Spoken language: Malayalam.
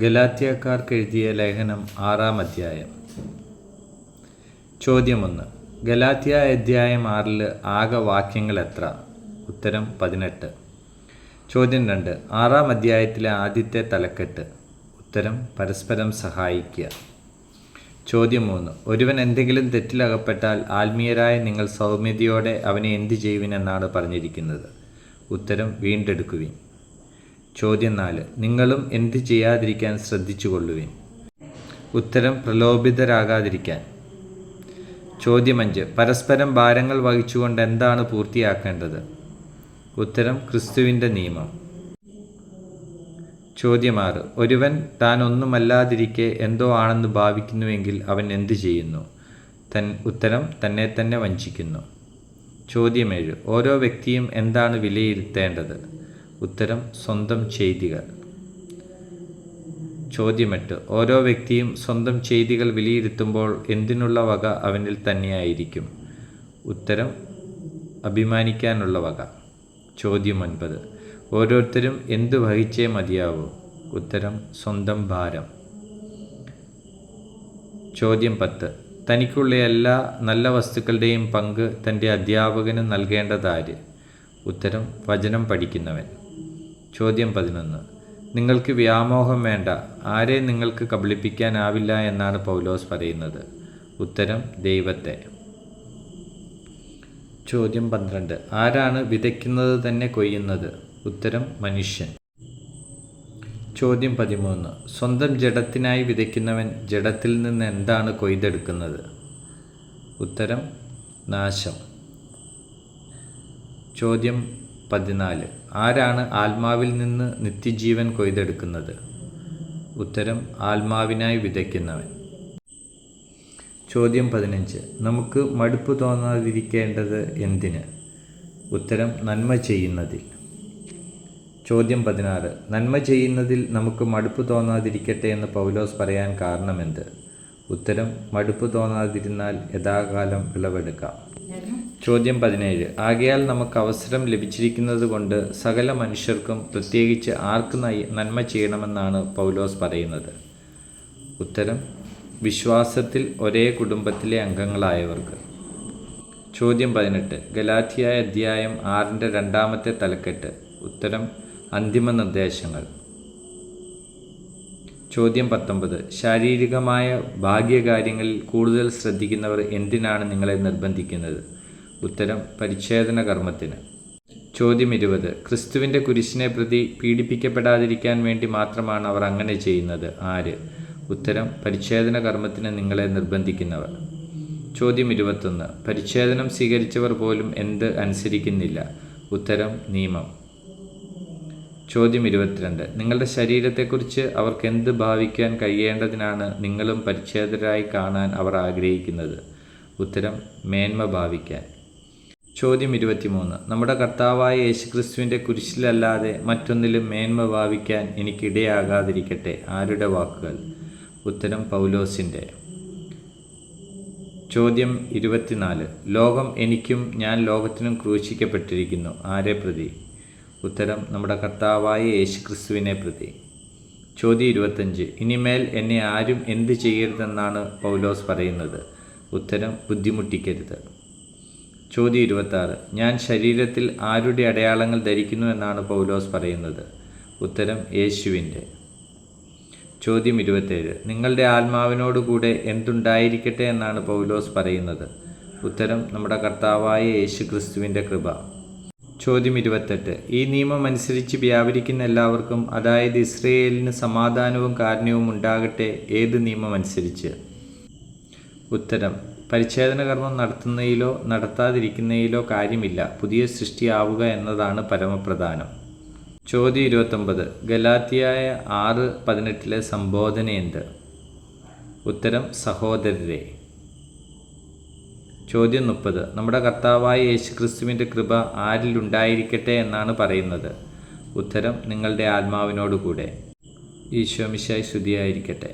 ഗലാത്യക്കാർക്ക് എഴുതിയ ലേഖനം 6-ാം അധ്യായം. ചോദ്യം 1. ഗലാത്യ അധ്യായം 6 ആകെ വാക്യങ്ങൾ എത്ര? ഉത്തരം 18. ചോദ്യം 2. 6-ാം അധ്യായത്തിലെ ആദ്യത്തെ തലക്കെട്ട്. ഉത്തരം പരസ്പരം സഹായിക്കുക. ചോദ്യം 3. ഒരുവൻ എന്തെങ്കിലും തെറ്റിലകപ്പെട്ടാൽ ആത്മീയരായ നിങ്ങൾ സൗമ്യതയോടെ അവനെ എന്തു ചെയ്യുവിനെന്നാണ് പറഞ്ഞിരിക്കുന്നത്? ഉത്തരം വീണ്ടെടുക്കുവിൻ. ചോദ്യം 4. നിങ്ങളും എന്ത് ചെയ്യാതിരിക്കാൻ ശ്രദ്ധിച്ചുകൊള്ളുവിൻ. ഉത്തരം പ്രലോഭിതരാകാതിരിക്കാൻ. ചോദ്യം 5. പരസ്പരം ഭാരങ്ങൾ വഹിച്ചുകൊണ്ട് എന്താണ് പൂർത്തിയാക്കേണ്ടത്? ഉത്തരം ക്രിസ്തുവിൻ്റെ നിയമം. ചോദ്യം 6. ഒരുവൻ താൻ ഒന്നുമല്ലാതിരിക്കെ എന്തോ ആണെന്ന് ഭാവിക്കുന്നുവെങ്കിൽ അവൻ എന്തു ചെയ്യുന്നു? ഉത്തരം തന്നെ തന്നെ വഞ്ചിക്കുന്നു. ചോദ്യം 7. ഓരോ വ്യക്തിയും എന്താണ് വിലയിരുത്തേണ്ടത്? ഉത്തരം സ്വന്തം ചെയ്തികൾ. ചോദ്യം 8. ഓരോ വ്യക്തിയും സ്വന്തം ചെയ്തികൾ വിലയിരുത്തുമ്പോൾ എന്തിനുള്ള വക അവനിൽ തന്നെയായിരിക്കും? ഉത്തരം അഭിമാനിക്കാനുള്ള വക. ചോദ്യം 9. ഓരോരുത്തരും എന്തു വഹിച്ചേ മതിയാവൂ? ഉത്തരം സ്വന്തം ഭാരം. ചോദ്യം 10. തനിക്കുള്ള എല്ലാ നല്ല വസ്തുക്കളുടെയും പങ്ക് തൻ്റെ അധ്യാപകന് നൽകേണ്ടതാര്? ഉത്തരം വചനം പഠിക്കുന്നവൻ. ചോദ്യം 11. നിങ്ങൾക്ക് വ്യാമോഹം വേണ്ട, ആരെ നിങ്ങൾക്ക് കബളിപ്പിക്കാനാവില്ല എന്നാണ് പൗലോസ് പറയുന്നത്? ഉത്തരം ദൈവത്തെ. ചോദ്യം 12. ആരാണ് വിതയ്ക്കുന്നത് തന്നെ കൊയ്യുന്നത്? ഉത്തരം മനുഷ്യൻ. ചോദ്യം 13. സ്വന്തം ജഡത്തിനായി വിതയ്ക്കുന്നവൻ ജഡത്തിൽ നിന്ന് എന്താണ് കൊയ്തെടുക്കുന്നത്? ഉത്തരം നാശം. ചോദ്യം 14. ആരാണ് ആത്മാവിൽ നിന്ന് നിത്യജീവൻ കൊയ്തെടുക്കുന്നത്? ഉത്തരം ആത്മാവിനായി വിതയ്ക്കുന്നവൻ. ചോദ്യം 15. നമുക്ക് മടുപ്പ് തോന്നാതിരിക്കേണ്ടത് എന്തിന്? ഉത്തരം നന്മ ചെയ്യുന്നതിൽ. ചോദ്യം 16. നന്മ ചെയ്യുന്നതിൽ നമുക്ക് മടുപ്പ് തോന്നാതിരിക്കട്ടെ എന്ന് പൗലോസ് പറയാൻ കാരണമെന്ത്? ഉത്തരം മടുപ്പ് തോന്നാതിരുന്നാൽ യഥാകാലം വിളവെടുക്കാം. ചോദ്യം 17. ആകയാൽ നമുക്ക് അവസരം ലഭിച്ചിരിക്കുന്നത് കൊണ്ട് സകല മനുഷ്യർക്കും പ്രത്യേകിച്ച് ആർക്ക് നന്മ ചെയ്യണമെന്നാണ് പൗലോസ് പറയുന്നത്? ഉത്തരം വിശ്വാസത്തിൽ ഒരേ കുടുംബത്തിലെ അംഗങ്ങളായവർക്ക്. ചോദ്യം 18. ഗലാത്യ അധ്യായം 6-ന്റെ 2-ാമത്തെ തലക്കെട്ട്. ഉത്തരം അന്തിമ നിർദ്ദേശങ്ങൾ. ചോദ്യം 19. ശാരീരികമായ ഭാഗ്യകാര്യങ്ങളിൽ കൂടുതൽ ശ്രദ്ധിക്കുന്നവർ എന്തിനാണ് നിങ്ങളെ നിർബന്ധിക്കുന്നത്? ഉത്തരം പരിച്ഛേദന കർമ്മത്തിന്. ചോദ്യം 20. ക്രിസ്തുവിൻ്റെ കുരിശിനെ പ്രതി പീഡിപ്പിക്കപ്പെടാതിരിക്കാൻ വേണ്ടി മാത്രമാണ് അവർ അങ്ങനെ ചെയ്യുന്നത്. ആര്? ഉത്തരം പരിച്ഛേദന കർമ്മത്തിന് നിങ്ങളെ നിർബന്ധിക്കുന്നവർ. ചോദ്യം 21. പരിച്ഛേദനം സ്വീകരിച്ചവർ പോലും എന്ത് അനുസരിക്കുന്നില്ല? ഉത്തരം നിയമം. ചോദ്യം 22. നിങ്ങളുടെ ശരീരത്തെക്കുറിച്ച് അവർക്ക് എന്ത് ഭാവിക്കാൻ കഴിയേണ്ടതിനാണ് നിങ്ങളും പരിച്ഛേദരായി കാണാൻ അവർ ആഗ്രഹിക്കുന്നത്? ഉത്തരം മേന്മ ഭാവിക്കാൻ. ചോദ്യം 23. നമ്മുടെ കർത്താവായ യേശുക്രിസ്തുവിൻ്റെ കുരിശിലല്ലാതെ മറ്റൊന്നിലും മേന്മ ഭാവിക്കാൻ എനിക്കിടയാകാതിരിക്കട്ടെ. ആരുടെ വാക്കുകൾ? ഉത്തരം പൗലോസിൻ്റെ. ചോദ്യം 24. ലോകം എനിക്കും ഞാൻ ലോകത്തിനും ക്രൂശിക്കപ്പെട്ടിരിക്കുന്നു. ആരെ പ്രതി? ഉത്തരം നമ്മുടെ കർത്താവായ യേശുക്രിസ്തുവിനെ പ്രതി. ചോദ്യം 25. ഇനിമേൽ എന്നെ ആരും എന്ത് ചെയ്യരുതെന്നാണ് പൗലോസ് പറയുന്നത്? ഉത്തരം ബുദ്ധിമുട്ടിക്കരുത്. ചോദ്യം 26. ഞാൻ ശരീരത്തിൽ ആരുടെ അടയാളങ്ങൾ ധരിക്കുന്നു എന്നാണ് പൗലോസ് പറയുന്നത്? ഉത്തരം യേശുവിൻ്റെ. ചോദ്യം 27. നിങ്ങളുടെ ആത്മാവിനോടുകൂടെ എന്തുണ്ടായിരിക്കട്ടെ എന്നാണ് പൗലോസ് പറയുന്നത്? ഉത്തരം നമ്മുടെ കർത്താവായ യേശുക്രിസ്തുവിൻ്റെ കൃപ. ചോദ്യം 28. ഈ നിയമം അനുസരിച്ച് വ്യാപരിക്കുന്ന എല്ലാവർക്കും, അതായത് ഇസ്രയേലിന് സമാധാനവും കാരുണ്യവും ഉണ്ടാകട്ടെ. ഏത് നിയമം അനുസരിച്ച്? ഉത്തരം പരിച്ഛേദന കർമ്മം നടത്തുന്നതിലോ നടത്താതിരിക്കുന്നതിലോ കാര്യമില്ല, പുതിയ സൃഷ്ടിയാവുക എന്നതാണ് പരമപ്രധാനം. ചോദ്യം 29. ഗലാത്യ 6:18 സംബോധന എന്ത്? ഉത്തരം സഹോദരരെ. ചോദ്യം 30. നമ്മുടെ കർത്താവായ യേശുക്രിസ്തുവിൻ്റെ കൃപ ആരിൽ ഉണ്ടായിരിക്കട്ടെ എന്നാണ് പറയുന്നത്? ഉത്തരം നിങ്ങളുടെ ആത്മാവിനോടുകൂടെ. ഈശോ മിശിഹായ്ക്ക് സ്തുതിയായിരിക്കട്ടെ.